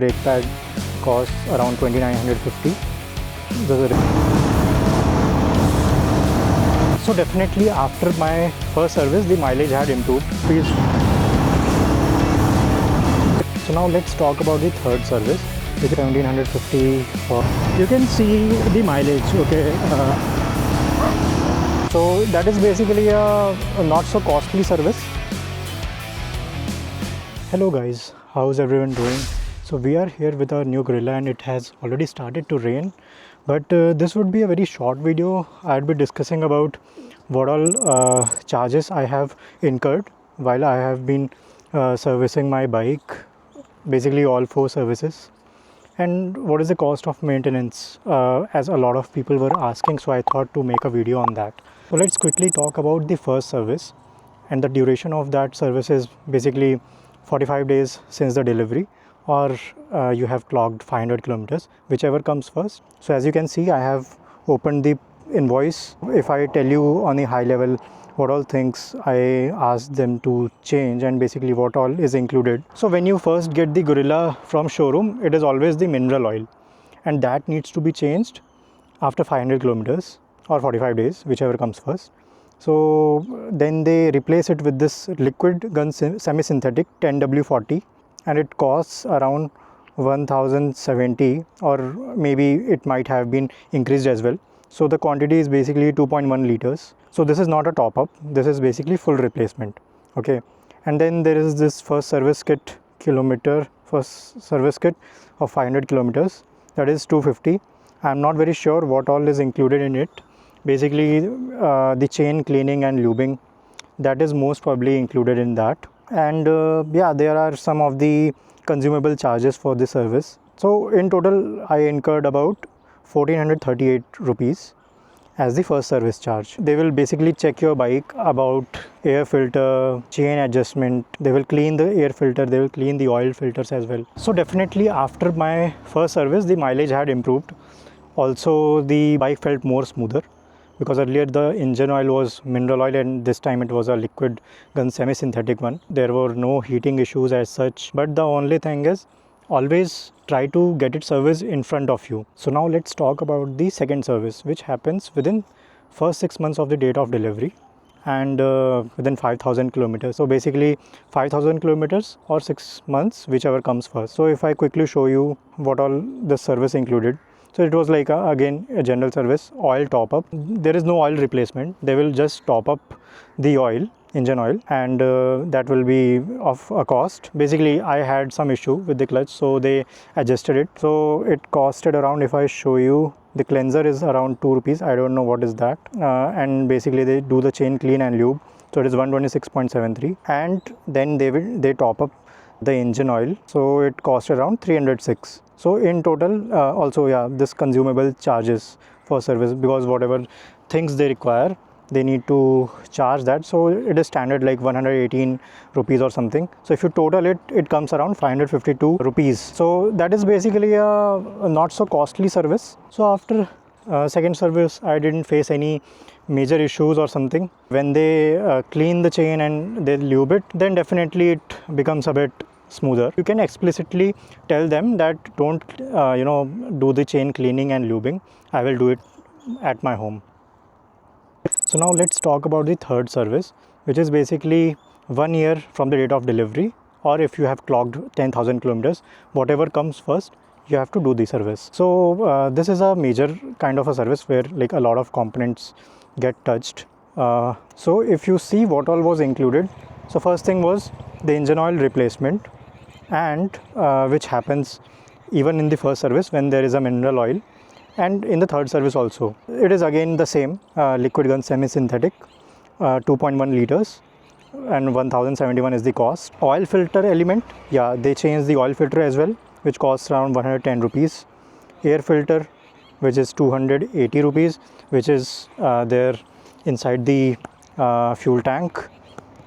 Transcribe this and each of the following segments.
Brake pad costs around 2950. So definitely after my first service the mileage had improved. So now let's talk about the third service, which is 1750 for. You can see the mileage, okay. So that is basically a not so costly service. Hello guys, how's everyone doing? So we are here with our new Guerrilla and it has already started to rain, but this would be a very short video. I'd be discussing about what all charges I have incurred while I have been servicing my bike, basically all 4 services, and what is the cost of maintenance, as a lot of people were asking, so I thought to make a video on that. So let's quickly talk about the first service, and the duration of that service is basically 45 days since the delivery, or you have clocked 500 kilometers, whichever comes first. So as you can see, I have opened the invoice. If I tell you on a high level what all things I asked them to change and basically what all is included. So when you first get the Guerrilla from showroom, it is always the mineral oil, and that needs to be changed after 500 kilometers or 45 days, whichever comes first. So then they replace it with this liquid gun semi-synthetic 10W40, and it costs around 1070, or maybe it might have been increased as well. So the quantity is basically 2.1 liters. So this is not a top up, this is basically full replacement, okay. And then there is this first service kit of 500 kilometers, that is 250. I'm not very sure what all is included in it. Basically the chain cleaning and lubing, that is most probably included in that. And yeah, there are some of the consumable charges for the service. So in total I incurred about 1438 rupees as the first service charge. They will basically check your bike about air filter, chain adjustment, they will clean the air filter, they will clean the oil filters as well. So definitely after my first service the mileage had improved. Also the bike felt more smoother, because earlier the engine oil was mineral oil and this time it was a liquid gun semi-synthetic one. There were no heating issues as such, but the only thing is always try to get it serviced in front of you. So now let's talk about the second service, which happens within first 6 months of the date of delivery and within 5000 kilometers. So basically 5000 kilometers or 6 months, whichever comes first. So if I quickly show you what all the service included. So it was like again a general service, oil top up. There is no oil replacement. They will just top up the oil, engine oil, and that will be of a cost. Basically I had some issue with the clutch, so they adjusted it. So it costed around, if I show you, the cleanser is around 2 rupees. I don't know what is that. And basically they do the chain clean and lube. So it is 126.73, and then they top up the engine oil. So it cost around 306. So in total also, yeah, this consumable charges for service, because whatever things they require they need to charge that. So it is standard like 118 rupees or something. So if you total it, it comes around 552 rupees. So that is basically a not so costly service. So after second service I didn't face any major issues or something. When they clean the chain and they lube it, then definitely it becomes a bit smoother. You can explicitly tell them that don't do the chain cleaning and lubing, I will do it at my home. So now let's talk about the third service, which is basically 1 year from the date of delivery, or if you have clocked 10,000 kilometers, whatever comes first, you have to do the service. So this is a major kind of a service where like a lot of components get touched. So if you see what all was included, so first thing was the engine oil replacement, and which happens even in the first service when there is a mineral oil, and in the third service also. It is again the same liquid gun semi-synthetic, 2.1 liters, and 1071 is the cost. Oil filter element, yeah, they changed the oil filter as well, which costs around 110 rupees. Air filter, which is 280 rupees, which is there inside the fuel tank.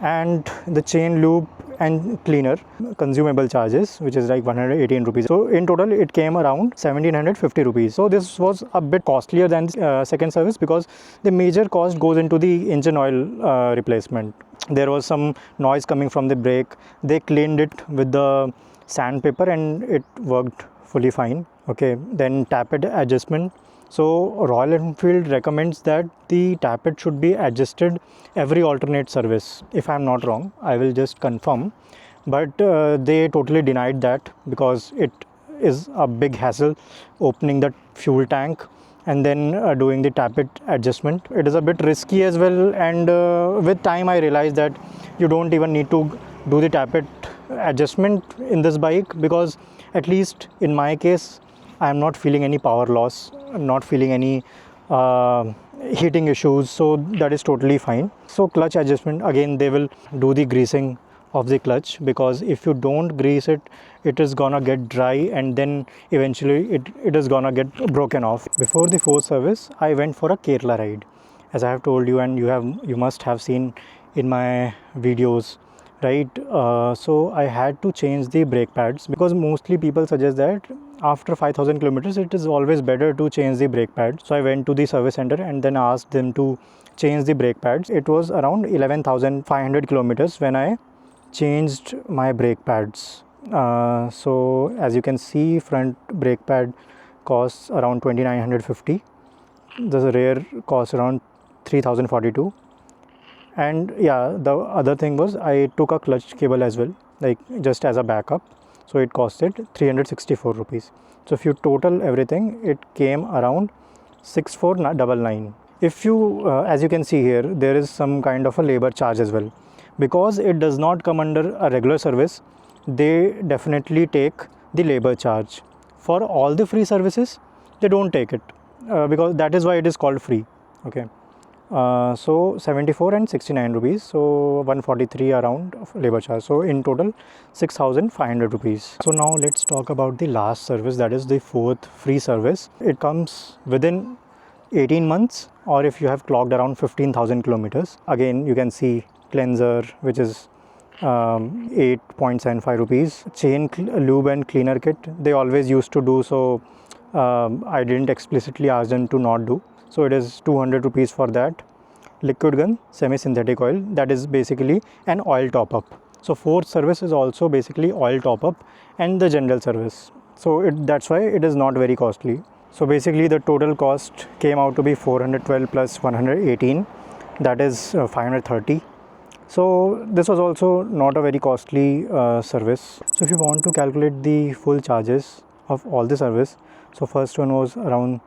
And the chain lube and cleaner consumable charges, which is like 118 rupees. So in total it came around 1750 rupees. So this was a bit costlier than second service, because the major cost goes into the engine oil replacement. There was some noise coming from the brake. They cleaned it with the sandpaper and it worked fully fine. Okay, then tappet adjustment. So Royal Enfield recommends that the tappet should be adjusted every alternate service. If I'm not wrong, I will just confirm. But they totally denied that because it is a big hassle opening the fuel tank and then doing the tappet adjustment. It is a bit risky as well, and with time I realized that you don't even need to do the tappet adjustment in this bike, because at least in my case I am not feeling any power loss, I'm not feeling any heating issues, so that is totally fine. So clutch adjustment, again they will do the greasing of the clutch, because if you don't grease it, it is gonna get dry and then eventually it is gonna get broken off. Before the fourth service I went for a Kerala ride, as I have told you, and you must have seen in my videos, right? So I had to change the brake pads, because mostly people suggest that after 5,000 kilometers it is always better to change the brake pads. So I went to the service center and then asked them to change the brake pads. It was around 11,500 kilometers when I changed my brake pads. So as you can see, front brake pad costs around 2,950. The rear costs around 3,042. And yeah, the other thing was I took a clutch cable as well, like just as a backup. So it costed 364 rupees. So if you total everything, it came around 6,499. If you, as you can see here, there is some kind of a labor charge as well. Because it does not come under a regular service, they definitely take the labor charge. For all the free services, they don't take it, because that is why it is called free. Okay. So 74 and 69 rupees, so 143 around of labor charge. So in total 6,500 rupees. So now let's talk about the last service, that is the fourth free service. It comes within 18 months, or if you have clocked around 15,000 kilometers. Again, you can see cleanser, which is 8.75 rupees. Chain lube and cleaner kit, they always used to do, so I didn't explicitly ask them to not do. So it is 200 rupees for that. Liquid gun, semi-synthetic oil, that is basically an oil top-up. So fourth service is also basically oil top-up and the general service. So that's why it is not very costly. So basically the total cost came out to be 412 plus 118, that is 530. So this was also not a very costly service. So if you want to calculate the full charges of all the service, so first one was around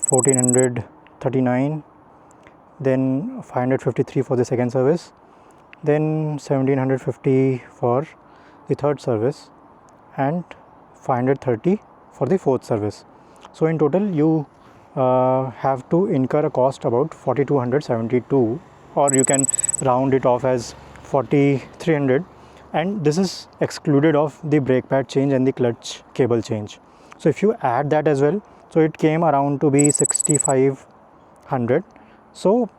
1,439, then 553 for the second service, then 1,750 for the third service, and 530 for the fourth service. So in total you have to incur a cost about 4,272, or you can round it off as 4,300, and this is excluded of the brake pad change and the clutch cable change. So if you add that as well, so it came around to be 6,500. So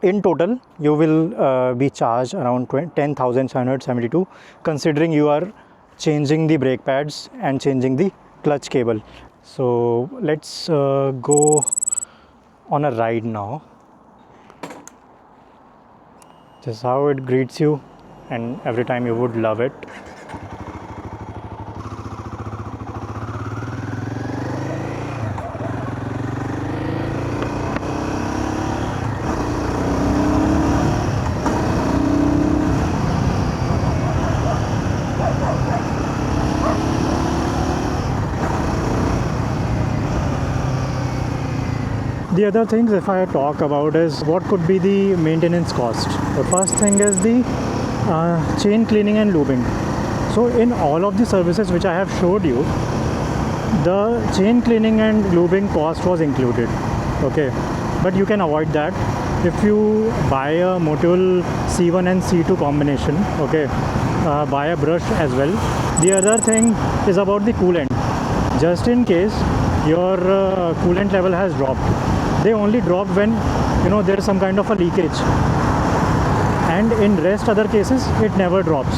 in total you will be charged around 10,772, considering you are changing the brake pads and changing the clutch cable. So let's go on a ride now. This is how it greets you, and every time you would love it. The other things, if I talk about, is what could be the maintenance cost. The first thing is the chain cleaning and lubing. So in all of the services which I have showed you, the chain cleaning and lubing cost was included. Okay, but you can avoid that if you buy a Motul C1 and C2 combination. Okay, buy a brush as well. The other thing is about the coolant. Just in case your coolant level has dropped, they only drop when there is some kind of a leakage, and in rest other cases it never drops.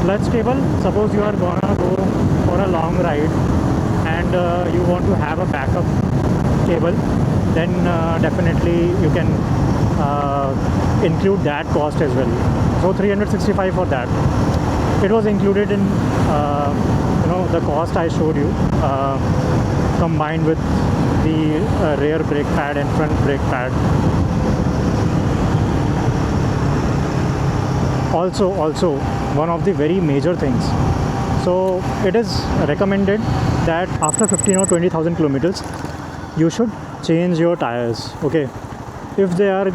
Clutch cable, suppose you are gonna go for a long ride and you want to have a backup cable, then definitely you can include that cost as well. So 365 for that. It was included in the cost I showed you, combined with the rear brake pad and front brake pad. Also one of the very major things, so it is recommended that after 15 or 20,000 kilometers you should change your tires, okay, if they are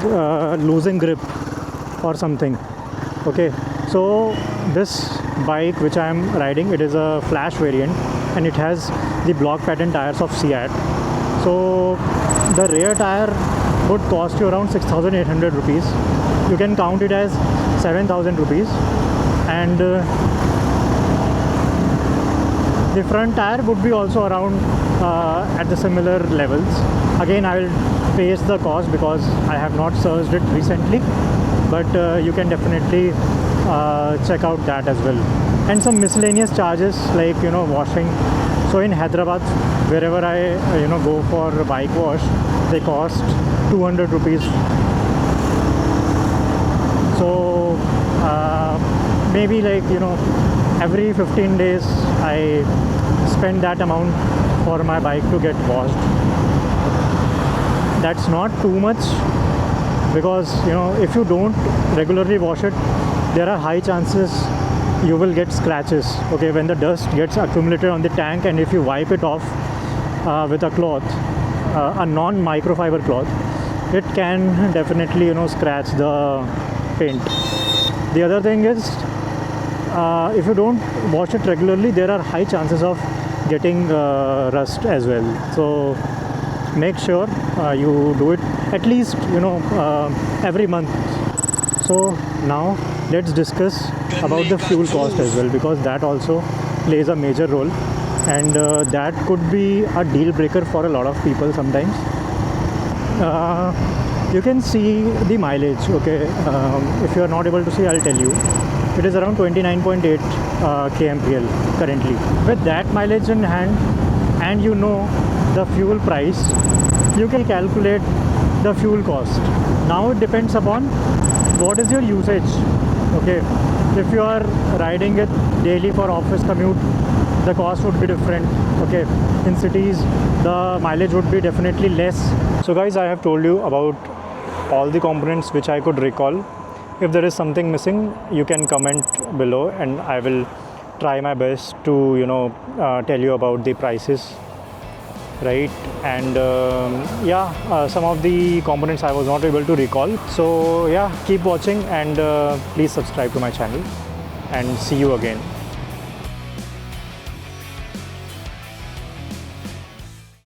losing grip or something. Okay, so this bike which I am riding, it is a flash variant and it has the block pattern tires of Seat. So the rear tire would cost you around 6,800 rupees. You can count it as 7,000 rupees, and the front tire would be also around at the similar levels. Again, I will face the cost because I have not searched it recently, but you can definitely check out that as well. And some miscellaneous charges like washing. So in Hyderabad, wherever I go for a bike wash, they cost 200 rupees. So maybe like every 15 days I spend that amount for my bike to get washed. That's not too much, because if you don't regularly wash it, there are high chances you will get scratches, okay, when the dust gets accumulated on the tank, and if you wipe it off with a cloth, a non-microfiber cloth, it can definitely scratch the paint. The other thing is, if you don't wash it regularly, there are high chances of getting rust as well. So make sure you do it at least every month. So now let's discuss about the fuel cost as well, because that also plays a major role, and that could be a deal breaker for a lot of people sometimes. You can see the mileage, okay. If you are not able to see, I'll tell you. It is around 29.8 kmpl currently. With that mileage in hand, and the fuel price, you can calculate the fuel cost. Now it depends upon what is your usage, okay. If you are riding it daily for office commute, the cost would be different, okay. In cities, the mileage would be definitely less. So guys, I have told you about all the components which I could recall. If there is something missing, you can comment below and I will try my best to tell you about the prices, right? And some of the components I was not able to recall. So yeah, keep watching and please subscribe to my channel, and see you again.